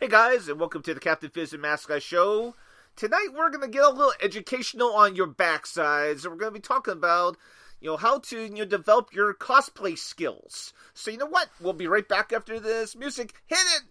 Hey guys, and welcome to the Captain Fizz and Mask Guy show. Tonight we're going to get a little educational on your backsides, and we're going to be talking about, how to, develop your cosplay skills. So you know what? We'll be right back after this music. Hit it!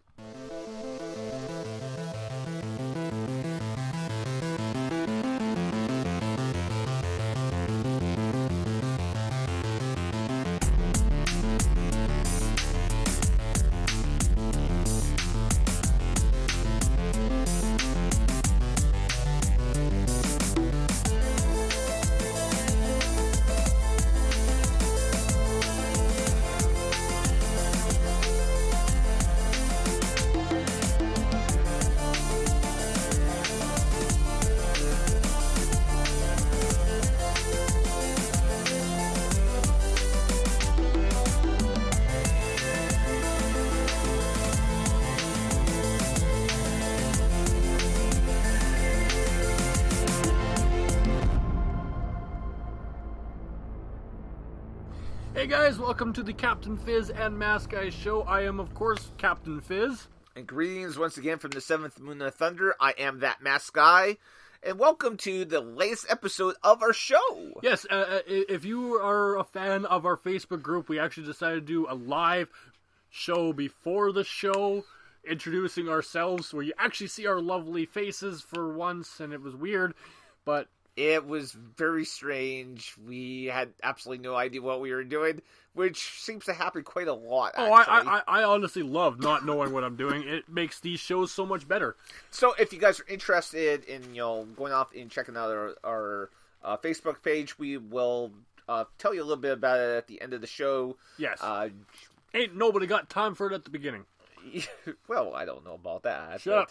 Hey guys, welcome to the Captain Fizz and Mask Guy show. I am, of course, Captain Fizz. And greetings once again from the 7th Moon of Thunder. I am that Mask Guy. And welcome to the latest episode of our show. Yes, if you are a fan of our Facebook group, we actually decided to do a live show before the show, introducing ourselves, where you actually see our lovely faces for once, and it was weird, but it was very strange. We had absolutely no idea what we were doing, which seems to happen quite a lot, actually. I honestly love not knowing what I'm doing. It makes these shows so much better. So if you guys are interested in, going off and checking out our Facebook page, we will tell you a little bit about it at the end of the show. Yes. Ain't nobody got time for it at the beginning. Well, I don't know about that. Shut up.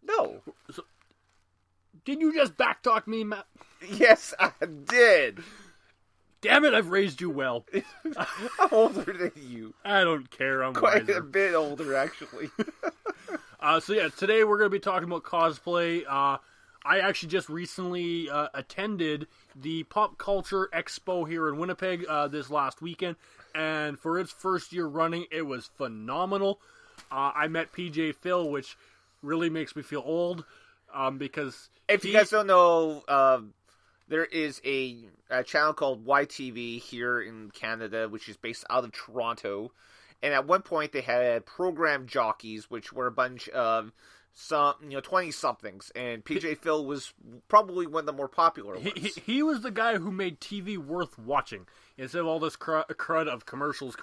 No. Did you just backtalk me, Matt? Yes, I did. Damn it, I've raised you well. I'm older than you. I don't care, I'm quite wiser. A bit older, actually. Today we're going to be talking about cosplay. I actually just recently attended the Pop Culture Expo here in Winnipeg this last weekend, and for its first year running, it was phenomenal. I met PJ Phil, which really makes me feel old. Because if you guys don't know, there is a channel called YTV here in Canada, which is based out of Toronto. And at one point, they had program jockeys, which were a bunch of 20-somethings. And PJ Phil was probably one of the more popular ones. He was the guy who made TV worth watching instead of all this crud of commercials.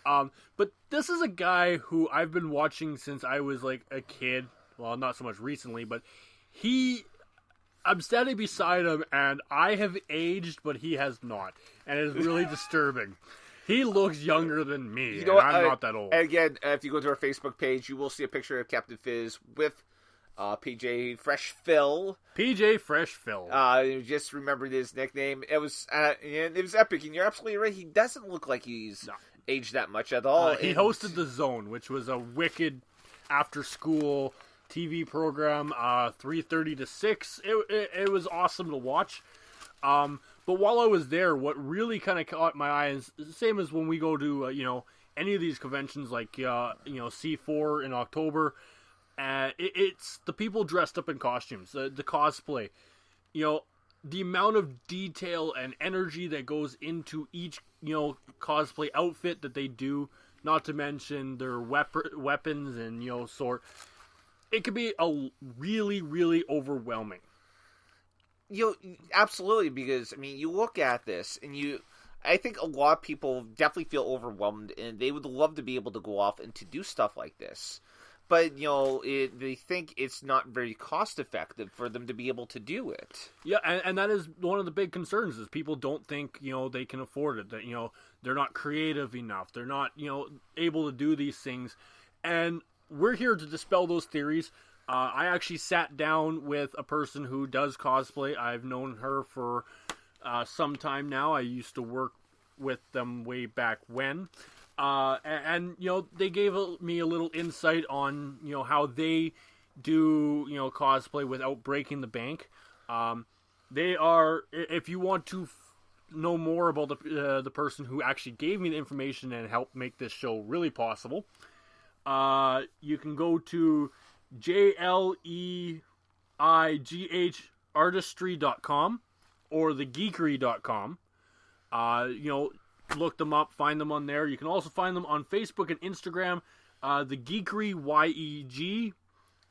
But this is a guy who I've been watching since I was like a kid. Well, not so much recently, but I'm standing beside him, and I have aged, but he has not. And it is really disturbing. He looks younger than me, and I'm not that old. Again, if you go to our Facebook page, you will see a picture of Captain Fizz with PJ Fresh Phil. PJ Fresh Phil. Just remembered his nickname. It was epic, and you're absolutely right. He doesn't look like he's aged that much at all. He hosted The Zone, which was a wicked after-school TV program, 3:30 to 6. It was awesome to watch. But while I was there, what really kind of caught my eye is the same as when we go to any of these conventions like C4 in October. It's the people dressed up in costumes, the cosplay. The amount of detail and energy that goes into each cosplay outfit that they do. Not to mention their weapons and sword. It could be a really, really overwhelming. Absolutely, because, you look at this, and I think a lot of people definitely feel overwhelmed, and they would love to be able to go off and to do stuff like this. But, they think it's not very cost-effective for them to be able to do it. Yeah, and that is one of the big concerns, is people don't think, they can afford it, that, they're not creative enough, they're not, able to do these things, and we're here to dispel those theories. I actually sat down with a person who does cosplay. I've known her for some time now. I used to work with them way back when. And they gave me a little insight on, how they do, cosplay without breaking the bank. They are, if you want to know more about the person who actually gave me the information and helped make this show really possible, you can go to JLEIGHartistry.com or thegeekery.com. Look them up, find them on there. You can also find them on Facebook and Instagram, the Geekery YEG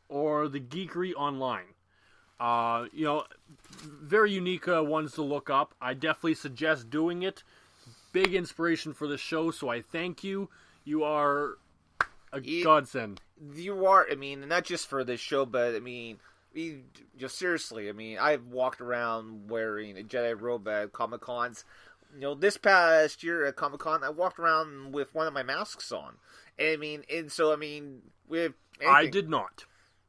or the Geekery Online. Very unique ones to look up. I definitely suggest doing it. Big inspiration for the show, so I thank you. You are a godsend. You are, not just for this show, but seriously, I've walked around wearing a Jedi robe at Comic Cons. This past year at Comic Con, I walked around with one of my masks on. I did not.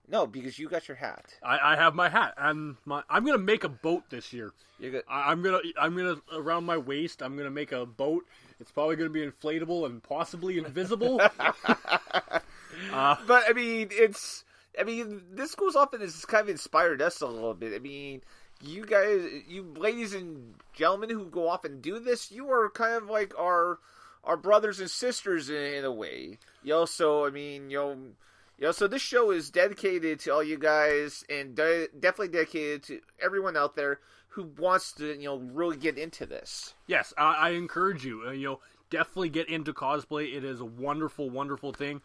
No, because you got your hat. I have my hat, and I'm gonna make a boat this year. I'm gonna around my waist. I'm gonna make a boat. It's probably gonna be inflatable and possibly invisible. But this goes off and it's kind of inspired us a little bit. You guys, you ladies and gentlemen who go off and do this, you are kind of like our brothers and sisters in a way. So this show is dedicated to all you guys, and definitely dedicated to everyone out there who wants to, really get into this. Yes, I encourage you. Definitely get into cosplay. It is a wonderful, wonderful thing.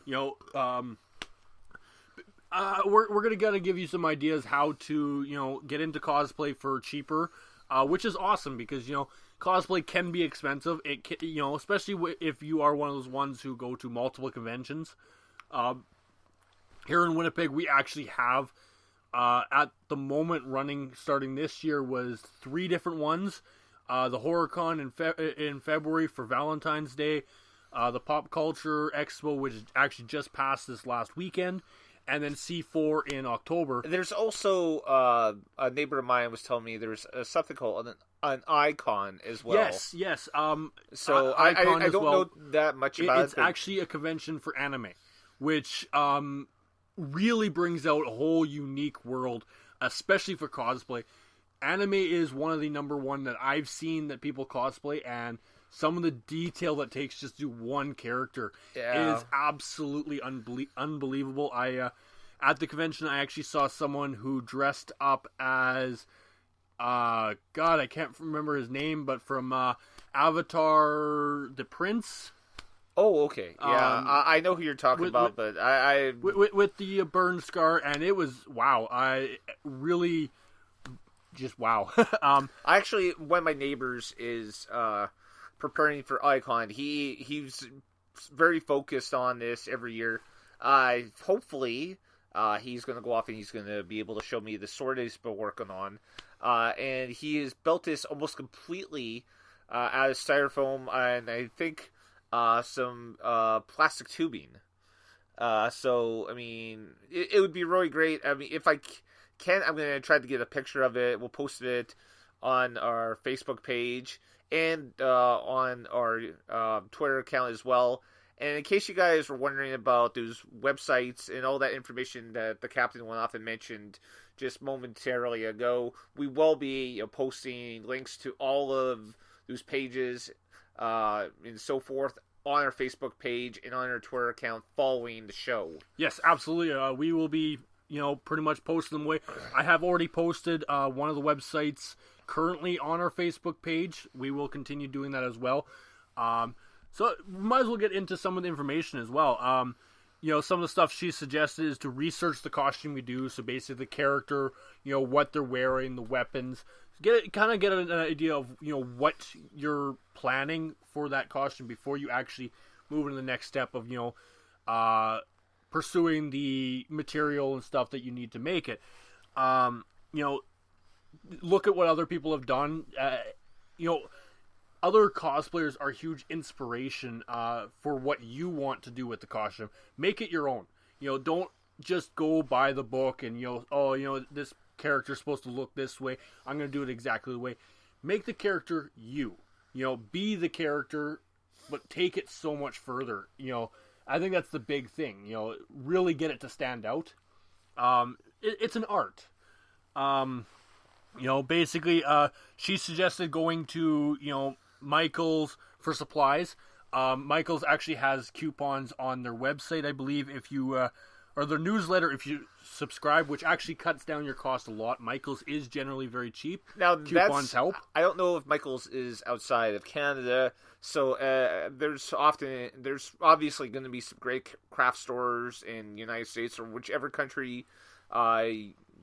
We're gonna give you some ideas how to, get into cosplay for cheaper, which is awesome because cosplay can be expensive. It can, especially if you are one of those ones who go to multiple conventions. Here in Winnipeg, we actually have, at the moment starting this year, was 3 different ones. The HorrorCon in February for Valentine's Day, the Pop Culture Expo, which actually just passed this last weekend, and then C4 in October. There's also, a neighbor of mine was telling me there's something called an Icon as well. Yes. So I don't know that much about it. It's actually a convention for anime, which really brings out a whole unique world, especially for cosplay. Anime is one of the number one that I've seen that people cosplay, and some of the detail that takes just to do one character is absolutely unbelievable. At the convention, I actually saw someone who dressed up as, I can't remember his name, but from Avatar the Prince. Oh, okay. Yeah, I know who you're talking about, but I with the burn scar, and it was wow. I really just wow. Actually, one of my neighbors is preparing for Icon. He's very focused on this every year. Hopefully, he's going to go off and he's going to be able to show me the sword he's been working on. And he has built this almost completely out of styrofoam, and I think some plastic tubing. So it would be really great. If I can, I'm going to try to get a picture of it. We'll post it on our Facebook page and on our Twitter account as well. And in case you guys were wondering about those websites and all that information that the captain went off and mentioned just momentarily ago, we will be posting links to all of those pages and so forth on our Facebook page and on our Twitter account following the show. Yes, absolutely. We will be, pretty much posting them away. I have already posted one of the websites currently on our Facebook page. We will continue doing that as well. So we might as well get into some of the information as well. Some of the stuff she suggested is to research the costume we do. So basically the character, what they're wearing, the weapons. Get an idea of, what you're planning for that costume before you actually move into the next step of, pursuing the material and stuff that you need to make it. Look at what other people have done. Other cosplayers are huge inspiration for what you want to do with the costume. Make it your own. Don't just go by the book and this character's supposed to look this way. I'm going to do it exactly the way. Make the character you. Be the character, but take it so much further. I think that's the big thing. Really get it to stand out. It's an art. Basically, she suggested going to, Michael's for supplies. Michaels actually has coupons on their website, I believe, if you or their newsletter if you subscribe, which actually cuts down your cost a lot. Michaels is generally very cheap. Now Coupons help. I don't know if Michaels is outside of Canada, so there's obviously going to be some great craft stores in the United States or whichever country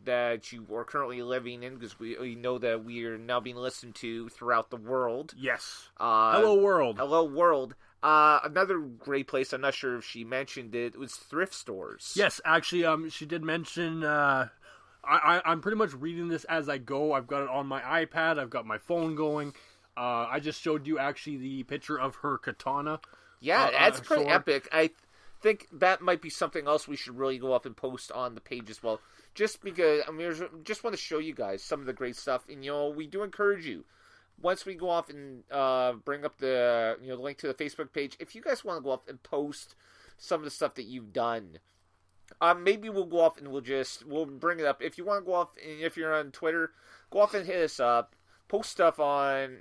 that you are currently living in, because we know that we are now being listened to throughout the world. Yes. Hello, world. Hello, world. Another great place, I'm not sure if she mentioned it, was thrift stores. Yes, actually, she did mention, I'm pretty much reading this as I go. I've got it on my iPad, I've got my phone going. I just showed you, actually, the picture of her katana. Yeah, that's pretty sword. epic. I think that might be something else we should really go up and post on the page as well. Just because, just want to show you guys some of the great stuff. And, we do encourage you. Once we go off and bring up the link to the Facebook page, if you guys want to go off and post some of the stuff that you've done, maybe we'll go off and we'll bring it up. If you want to go off, and if you're on Twitter, go off and hit us up. Post stuff on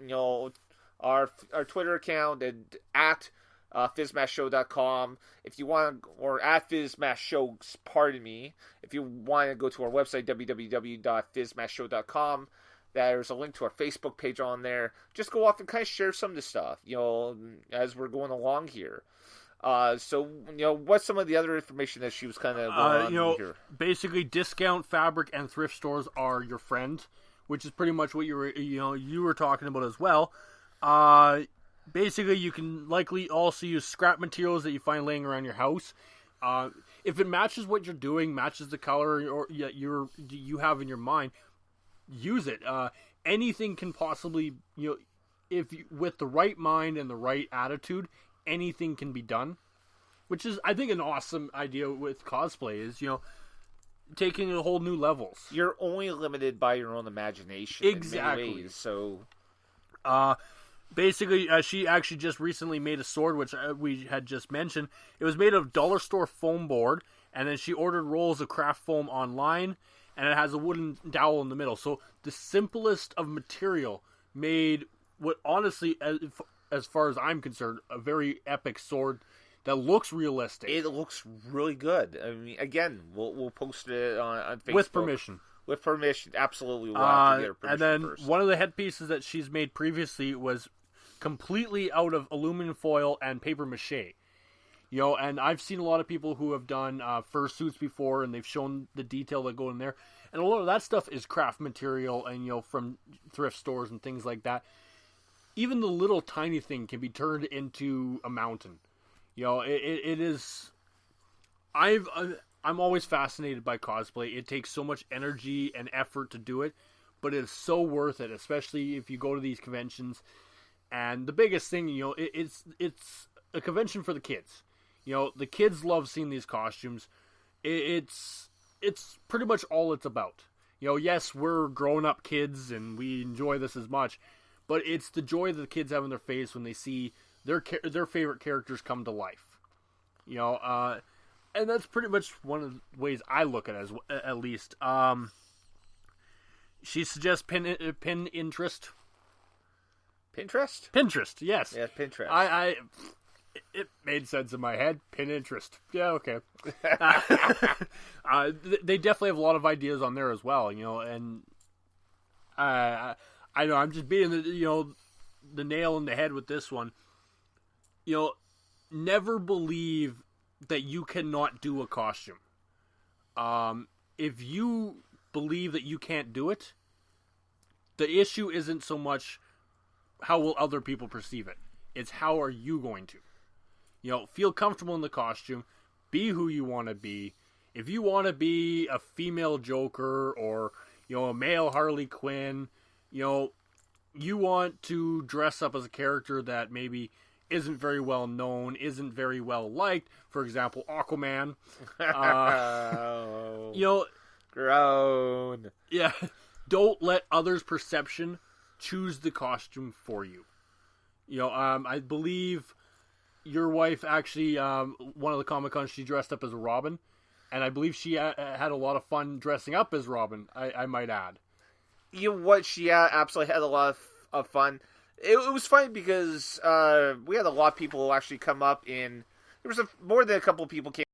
our Twitter account and at fizzmashow.com. If you want to, or at fizzmashow, pardon me. If you want to go to our website, www.fizzmashow.com, there's a link to our Facebook page on there. Just go off and kind of share some of the stuff, as we're going along here. So, what's some of the other information that she was kind of going on here? Basically, discount fabric and thrift stores are your friend, which is pretty much what you were talking about as well. Basically, you can likely also use scrap materials that you find laying around your house. If it matches what you're doing, matches the color or you have in your mind, use it. Anything can possibly, if you, with the right mind and the right attitude, anything can be done. Which is, I think, an awesome idea with cosplay is, taking it to whole new levels. You're only limited by your own imagination. Exactly. In many ways, so. Basically, she actually just recently made a sword, which we had just mentioned. It was made of dollar store foam board, and then she ordered rolls of craft foam online, and it has a wooden dowel in the middle. So the simplest of material made what, honestly, as far as I'm concerned, a very epic sword that looks realistic. It looks really good. I mean, again, we'll post it on Facebook. With permission. With permission, absolutely. We'll have to get her permission and then first. One of the headpieces that she's made previously was completely out of aluminum foil and paper mache. And I've seen a lot of people who have done fursuits before, and they've shown the detail that go in there. And a lot of that stuff is craft material and, from thrift stores and things like that. Even the little tiny thing can be turned into a mountain. It is... I'm always fascinated by cosplay. It takes so much energy and effort to do it, but it is so worth it, especially if you go to these conventions. And the biggest thing, it's a convention for the kids. The kids love seeing these costumes. It's pretty much all it's about. Yes, we're grown-up kids and we enjoy this as much, but it's the joy that the kids have in their face when they see their favorite characters come to life. And that's pretty much one of the ways I look at it, at least. She suggests Pinterest. Pinterest? Pinterest, yes. Yeah, Pinterest. It made sense in my head. Pinterest. Yeah, okay. They definitely have a lot of ideas on there as well, and I know I'm just beating the nail in the head with this one. Never believe that you cannot do a costume. If you believe that you can't do it, the issue isn't so much how will other people perceive it. It's how are you going to. Feel comfortable in the costume. Be who you want to be. If you want to be a female Joker or, a male Harley Quinn, you want to dress up as a character that maybe isn't very well known, isn't very well liked. For example, Aquaman. Grown. Yeah. Don't let others' perception choose the costume for you. I believe your wife actually, one of the Comic-Cons, she dressed up as a Robin. And I believe she had a lot of fun dressing up as Robin, I might add. You know what? She absolutely had a lot of fun. it was funny because we had a lot of people actually come up in. There was more than a couple of people came